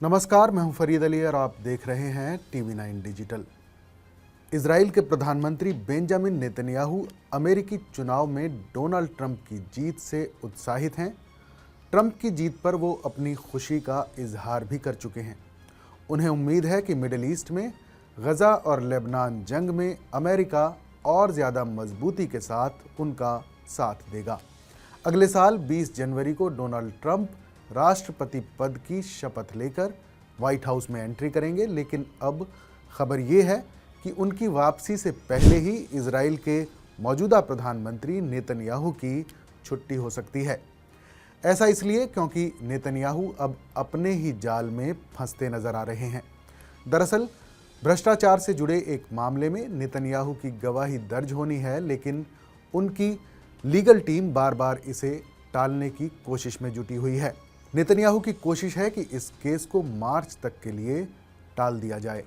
नमस्कार, मैं हूं फरीद अली और आप देख रहे हैं TV9 डिजिटल। इजराइल के प्रधानमंत्री बेंजामिन नेतन्याहू अमेरिकी चुनाव में डोनाल्ड ट्रंप की जीत से उत्साहित हैं। ट्रंप की जीत पर वो अपनी खुशी का इजहार भी कर चुके हैं। उन्हें उम्मीद है कि मिडिल ईस्ट में गजा और लेबनान जंग में अमेरिका और ज़्यादा मजबूती के साथ उनका साथ देगा। अगले साल 20 जनवरी को डोनाल्ड ट्रंप राष्ट्रपति पद की शपथ लेकर व्हाइट हाउस में एंट्री करेंगे, लेकिन अब खबर ये है कि उनकी वापसी से पहले ही इजराइल के मौजूदा प्रधानमंत्री नेतन्याहू की छुट्टी हो सकती है। ऐसा इसलिए क्योंकि नेतन्याहू अब अपने ही जाल में फंसते नजर आ रहे हैं। दरअसल भ्रष्टाचार से जुड़े एक मामले में नेतन्याहू की गवाही दर्ज होनी है, लेकिन उनकी लीगल टीम बार बार इसे टालने की कोशिश में जुटी हुई है। नेतन्याहू की कोशिश है कि इस केस को मार्च तक के लिए टाल दिया जाए,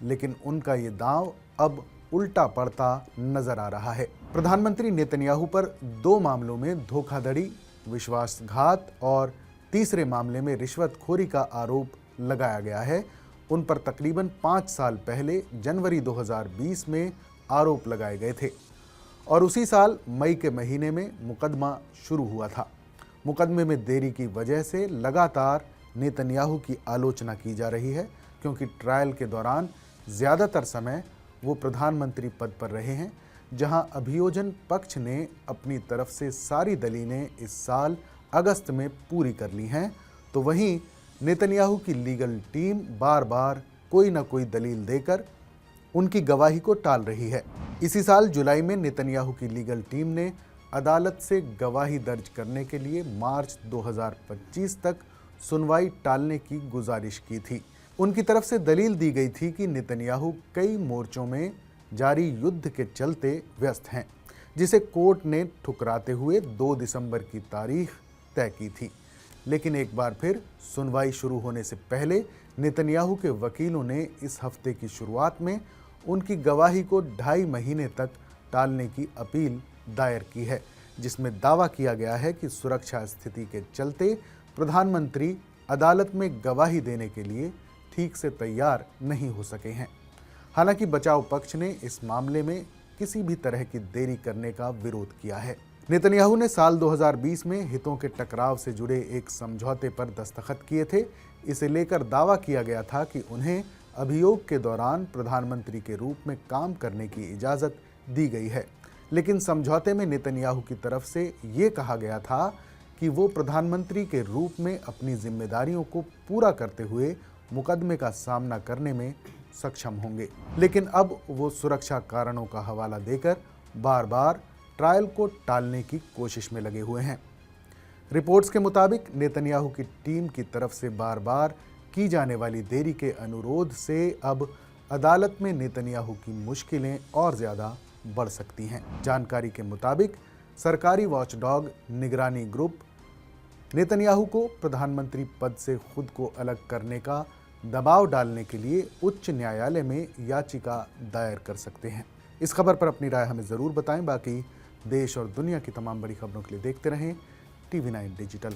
लेकिन उनका ये दांव अब उल्टा पड़ता नजर आ रहा है। प्रधानमंत्री नेतन्याहू पर 2 मामलों में धोखाधड़ी, विश्वासघात और तीसरे मामले में रिश्वतखोरी का आरोप लगाया गया है। उन पर तकरीबन 5 साल पहले जनवरी 2020 में आरोप लगाए गए थे और उसी साल मई के महीने में मुकदमा शुरू हुआ था। मुकदमे में देरी की वजह से लगातार नेतन्याहू की आलोचना की जा रही है, क्योंकि ट्रायल के दौरान ज़्यादातर समय वो प्रधानमंत्री पद पर रहे हैं। जहां अभियोजन पक्ष ने अपनी तरफ से सारी दलीलें इस साल अगस्त में पूरी कर ली हैं, तो वहीं नेतन्याहू की लीगल टीम बार बार कोई ना कोई दलील देकर उनकी गवाही को टाल रही है। इसी साल जुलाई में नेतन्याहू की लीगल टीम ने अदालत से गवाही दर्ज करने के लिए मार्च 2025 तक सुनवाई टालने की गुजारिश की थी। उनकी तरफ से दलील दी गई थी कि नेतन्याहू कई मोर्चों में जारी युद्ध के चलते व्यस्त हैं, जिसे कोर्ट ने ठुकराते हुए 2 दिसंबर की तारीख तय की थी। लेकिन एक बार फिर सुनवाई शुरू होने से पहले नेतन्याहू के वकीलों ने इस हफ्ते की शुरुआत में उनकी गवाही को 2.5 महीने तक टालने की अपील दायर की है, जिसमें दावा किया गया है कि सुरक्षा स्थिति के चलते प्रधानमंत्री अदालत में गवाही देने के लिए ठीक से तैयार नहीं हो सके हैं। हालांकि बचाव पक्ष ने इस मामले में किसी भी तरह की देरी करने का विरोध किया है। नेतन्याहू ने साल 2020 में हितों के टकराव से जुड़े एक समझौते पर दस्तखत किए थे। इसे लेकर दावा किया गया था कि उन्हें अभियोग के दौरान प्रधानमंत्री के रूप में काम करने की इजाज़त दी गई है, लेकिन समझौते में नेतन्याहू की तरफ से ये कहा गया था कि वो प्रधानमंत्री के रूप में अपनी जिम्मेदारियों को पूरा करते हुए मुकदमे का सामना करने में सक्षम होंगे। लेकिन अब वो सुरक्षा कारणों का हवाला देकर बार बार ट्रायल को टालने की कोशिश में लगे हुए हैं। रिपोर्ट्स के मुताबिक नेतन्याहू की टीम की तरफ से बार बार की जाने वाली देरी के अनुरोध से अब अदालत में नेतन्याहू की मुश्किलें और ज़्यादा बढ़ सकती हैं। जानकारी के मुताबिक सरकारी वॉचडॉग निगरानी ग्रुप नेतन्याहू को प्रधानमंत्री पद से खुद को अलग करने का दबाव डालने के लिए उच्च न्यायालय में याचिका दायर कर सकते हैं। इस खबर पर अपनी राय हमें ज़रूर बताएं। बाकी देश और दुनिया की तमाम बड़ी खबरों के लिए देखते रहें TV9 डिजिटल।